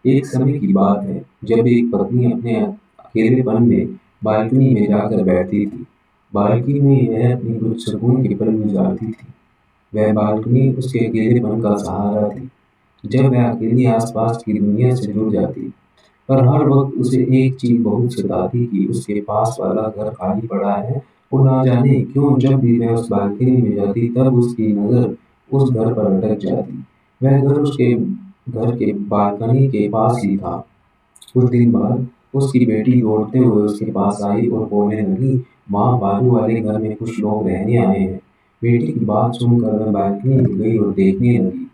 एक समय की बात है जब एक पत्नी अपने अकेलेपन में बालकनी में जाकर बैठती थी। बालकनी में वह अपनी कुछ सुकून के पल गुजारती थी। वह बालकनी उसके अकेलेपन का सहारा थी। जब वह अकेली आसपास की दुनिया से जुड़ जाती, पर हर वक्त उसे एक चीज बहुत सताती कि उसके पास वाला घर खाली पड़ा है। और ना जाने क्यों जब भी वह उस बालकनी में जाती तब उसकी नजर उस घर पर अटक जाती। वह घर उसके घर के बालकनी के पास ही था। कुछ दिन बाद उसकी बेटी दौड़ते हुए उसके पास आई और बोलने लगी, माँ, बाजू वाले घर में कुछ लोग रहने आए हैं। बेटी की बात सुनकर वह बालकनी में गई और देखने लगी।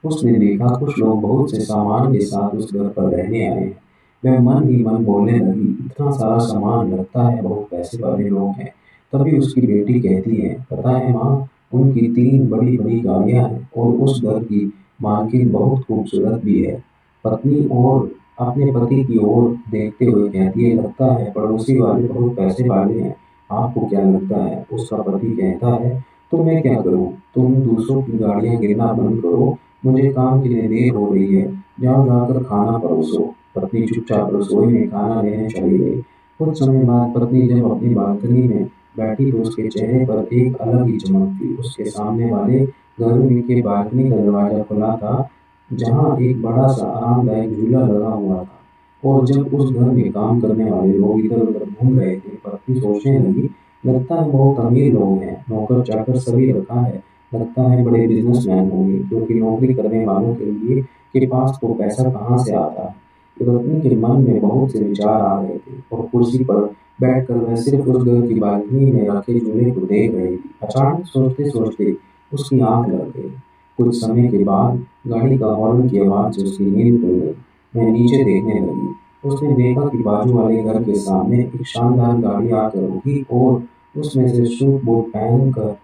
उसने देखा कुछ लोग बहुत से सामान के साथ उस घर पर रहने आए हैं। वह मन ही मन बोलने लगी, इतना सारा सामान, लगता है बहुत पैसे वाले लोग हैं। तभी उसकी बेटी कहती है, पता है माँ, उनकी 3 बड़ी बड़ी गाड़ियां हैं और उस घर की मालकिन बहुत खूबसूरत भी है। पत्नी और अपने पति की ओर देखते हुए कहती है, लगता है पड़ोसी वाले बहुत पैसे वाले हैं। आपको क्या लगता है? उसका पति कहता है, तो मैं क्या करूं? तुम दूसरों की गाड़ियां गिनना बंद करो, मुझे काम के लिए देर हो रही है। जाओ जाकर खाना परोसो। पत्नी चुपचाप रसोई में खाना लेने चली गई। कुछ समय बाद पत्नी जब अपनी बालकनी में बैठी तो उसके चेहरे पर एक अलग ही चमक थी। उसके सामने वाले घर में के बालकनी का दरवाजा खुला था, जहाँ एक बड़ा सा आरामदायक झूला लगा हुआ था। और जब उस घर में काम करने वाले लोग इधर उधर घूम रहे थे, पत्नी सोचने लगी, लगता है बहुत अमीर लोग हैं, नौकर चाकर सभी रखा है। लगता है बड़े बिजनेसमैन होंगे, क्योंकि नौकरी करने वालों के लिए के पास तो पैसा कहाँ से आता है। पत्नी के मन में बहुत से विचार आ रहे थे और कुर्सी पर बैठकर वह सिर्फ उस घर की बालकनी में रखे झूले को देख रही थी। अचानक सोचते सोचते उसकी आंख लग गई। कुछ समय के बाद गाड़ी का हॉर्न की आवाज से उसकी नींद खुल गई। वह नीचे देखने लगी। उसने देखा कि बाजू वाले घर के सामने एक शानदार गाड़ी आकर रुकी और उसमें से सूट बूट पहनकर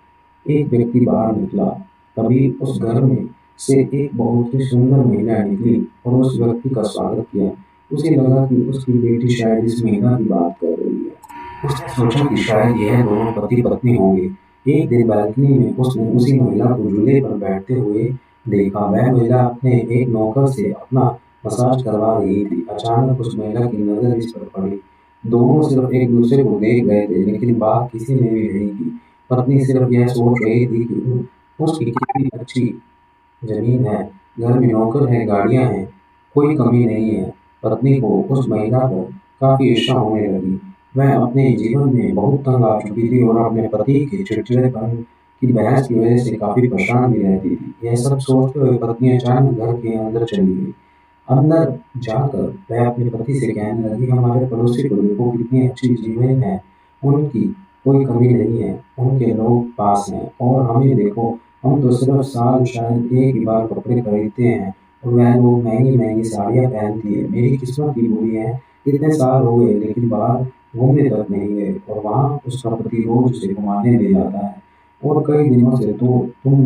एक व्यक्ति बाहर निकला। तभी उस घर में से एक बहुत ही सुंदर महिला निकली और उस व्यक्ति का स्वागत किया। उसे लगा कि उसकी बेटी शायद इस महिला की बात कर रही है। उसने सोचा कि शायद यह दोनों पति पत्नी होंगे। एक दिन बालकनी में उसने उसी महिला को झूले पर बैठते हुए देखा। वह महिला अपने एक नौकर से अपना मसाज करवा रही थी। अचानक उस महिला की नजर इस पर पड़ी। दोनों सिर्फ एक दूसरे को देख रहे थे, लेकिन बात किसी ने भी नहीं की। पत्नी सिर्फ यह सोच रही थी कि उसकी कितनी अच्छी जमीन है, घर में नौकर है, गाड़ियां हैं, कोई कमी नहीं है। पत्नी को उस महिला पर काफी ईर्ष्या होने लगी। वह अपने जीवन में बहुत तंग आ चुकी थी और अपने पति के चिड़चिड़ेपन की बहस की वजह से काफी परेशान भी रहती थी। यह सब सोचते हुए पत्नी अचानक घर के अंदर चली गई। अंदर जाकर वह अपने पति से कहने लगी, हमारे पड़ोसी को देखो, कितनी अच्छी जीवन है उनकी, कोई कमी नहीं है, उनके लोग पास हैं, और हमें देखो, हम तो सिर्फ साल शायद एक ही बार कपड़े खरीदते हैं और वह लोग महंगी महंगी साड़ियाँ पहनती है। मेरी किस्मत ही बुरी है, इतने साल हो गए लेकिन बाहर घूमने तक नहीं गए, और वहाँ उसका पति रोज उसे घुमाने ले जाता है। और कई दिनों से तो तुम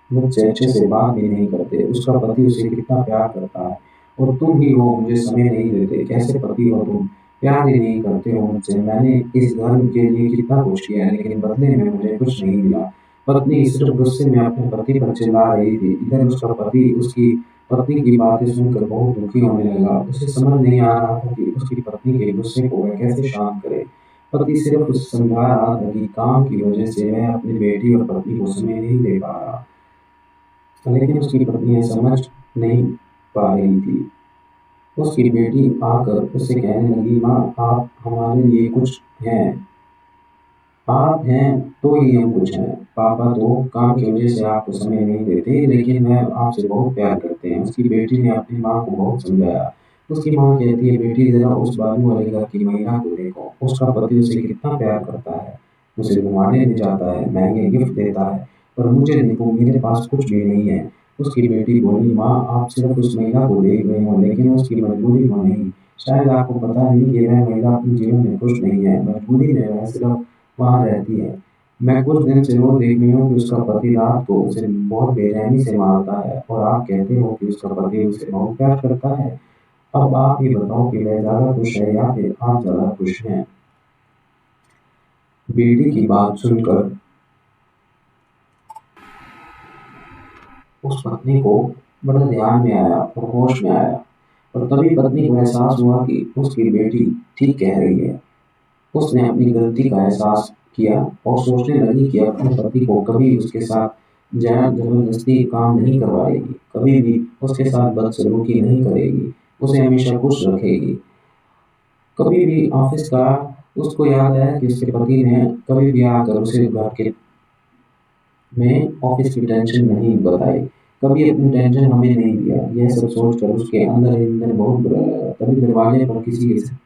मुझसे अच्छे से बात भी नहीं करते। उसका पति उसे कितना प्यार करता है और तुम ही हो मुझे समय नहीं देते। कैसे पति हो तुम, प्यार ही नहीं करते हो मुझसे। मैंने इस घर के लिए कितना कुछ किया है, लेकिन बदले में मुझे कुछ नहीं मिला। पत्नी सिर्फ गुस्से में अपने पति पर चिल्ला रही थी। इधर उसका पति उसकी पत्नी की बातें सुनकर बहुत दुखी होने लगा। उसे समझ नहीं आ रहा था कि उसकी पत्नी के गुस्से को वह कैसे शांत करे। पति सिर्फ उसे समझा रहा था कि काम की वजह से वह अपनी बेटी और पत्नी को समय नहीं दे पा रहा, लेकिन उसकी पत्नी यह समझ नहीं पा रही थी। उसकी बेटी आकर उससे कहने लगी, माँ, आप हमारे लिए कुछ हैं, आप हैं तो ही हम कुछ हैं। पापा तो काम की वजह से आपको समय नहीं देते, लेकिन वह आपसे बहुत प्यार करते हैं। उसकी बेटी ने अपनी माँ को बहुत समझाया। उसकी माँ कहती है, बेटी जरा उस बाजू वाले घर की महिला को देखो, उसका पति उसे कितना प्यार करता है, उसे घुमाने ले जाता है, महंगे गिफ्ट देता है, पर मुझे देखो, मेरे पास कुछ भी नहीं है। उसकी बेटी बोली, माँ, आप सिर्फ उस महिला को देख रहे हो, लेकिन उसकी मजबूरी को नहीं। शायद आपको पता नहीं कि वह महिला अपने जीवन में खुश नहीं है, मजबूरी में वह सिर्फ वहाँ रहती है। मैं कुछ दिन से रोज देख रही हूँ कि उसका पति रात को उसे बहुत बेरहमी से मारता है, और आप कहते हो कि उसका पति उसे बहुत प्यार करता है। अब आप ही बताओ कि वह ज्यादा खुश है या फिर आप ज्यादा खुश हैं? बेटी की बात सुनकर उस पत्नी को बड़ा ध्यान में आया और होश में आया। और तभी पत्नी को एहसास हुआ कि उसकी बेटी ठीक कह रही है। उसने अपनी गलती का एहसास किया और सोचने लगी कि अपने पति को कभी उसके साथ जबरदस्ती काम नहीं करवाएगी, कभी भी उसके साथ बदसलूकी नहीं करेगी, उसे हमेशा खुश रखेगी। कभी भी ऑफिस का उसको याद आया कि उसके पति ने कभी भी आकर उसे घर के में ऑफिस की टेंशन नहीं बताई, कभी अपनी टेंशन हमें नहीं दिया। यह सब सोचकर उसके अंदर ही अंदर बहुत बुरा लगा। तभी दरवाजे पर किसी के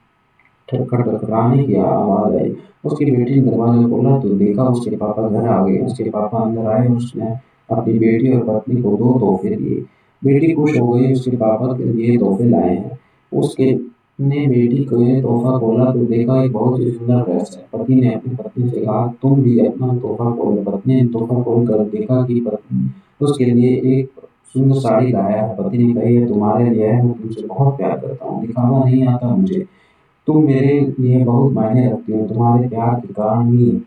खटखटाने की आवाज आई। उसकी बेटी ने दरवाजा खोला तो देखा उसके पापा घर आ गए। उसके पापा अंदर आए और उसने अपनी बेटी और पत्नी को दो तोहफे दिए। बेटी खुश हो गई, उसके पापा के लिए तोहफे लाए हैं। उसके ने बेटी को ये तोहफा खोला तो देखा एक बहुत ही सुंदर ड्रेस है। पति ने अपनी पत्नी से कहा, तुम भी अपना तोहफा खोलो। पत्नी ने तोहफा खोल कर देखा कि पत्नी उसके लिए एक सुंदर साड़ी लाया है। पति ने कही, है तुम्हारे लिए है, मैं तुमसे बहुत प्यार करता हूँ, दिखावा नहीं आता मुझे, तुम मेरे लिए बहुत मायने रखती हो, तुम्हारे प्यार के कारण ही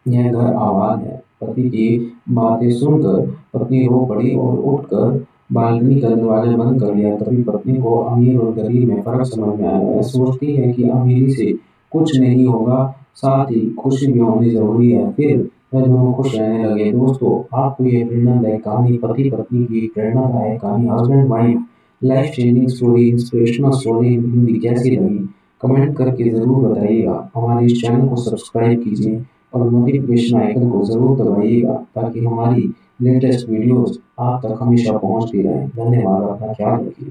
यह घर आबाद है। पति की बातें सुनकर पत्नी रो पड़ी और उठकर बालकनी का दरवाजा बंद कर लिया। तभी पत्नी को अमीर और गरीब में फर्क समझ में आया। वह सोचती है कि अमीरी से कुछ नहीं होगा, साथ ही खुशी भी होनी जरूरी है। फिर वह दोनों खुश रहने लगे। दोस्तों, आपको ये प्रेरणादायक कहानी, पति पत्नी की प्रेरणादायक कहानी, husband wife life changing story, inspirational story in Hindi कैसी लगी? कमेंट करके ज़रूर बताइएगा। हमारे इस चैनल को सब्सक्राइब कीजिए और नोटिफिकेशन आइकन को ज़रूर दबाइएगा ताकि हमारी लेटेस्ट वीडियोस आप तक हमेशा पहुंचती रहें। धन्यवाद, अपना ख्याल रखिए।